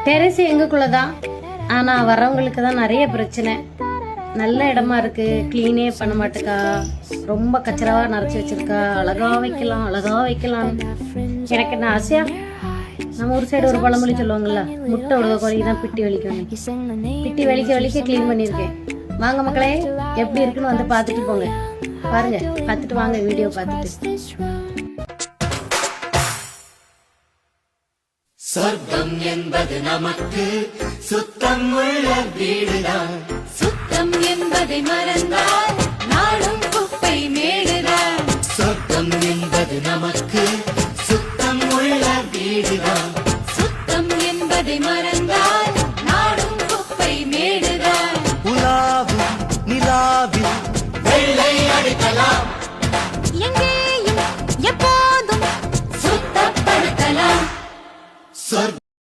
Terrace எங்களுக்குள்ளதான். ஆனா வர்றவங்களுக்கு தான் நிறைய பிரச்சனை. நல்ல இடமா இருக்கு, கிளீனே பண்ண மாட்டேக்கா, ரொம்ப கச்சராவா நிறைச்சி வச்சிருக்கா, அழகா வைக்கலாம் அழகா வைக்கலாம். எனக்கு என்ன ஆசையா, நம்ம ஒரு சைடு ஒரு பழமொழி சொல்லுவாங்கல்ல, முட்டை விடுவ குறைதான் பிட்டி வலிக்கணும். பிட்டி வலிக்க வலிக்க கிளீன் பண்ணியிருக்கேன். வாங்க மக்களே, எப்படி இருக்குன்னு வந்து பார்த்துட்டு போங்க. பாருங்க, பார்த்துட்டு வாங்க, வீடியோ பார்த்துட்டு. சொர்க்கம் என்பது நமக்கு சுத்தம் உள்ள வீடுதான். சுத்தம் என்பதை மறந்தால் நாடும் குப்பை மேடுதான். சொர்க்கம் என்பது நமக்கு சுத்தம் உள்ள வீடுதான். சுத்தம் என்பதை மறந்தால்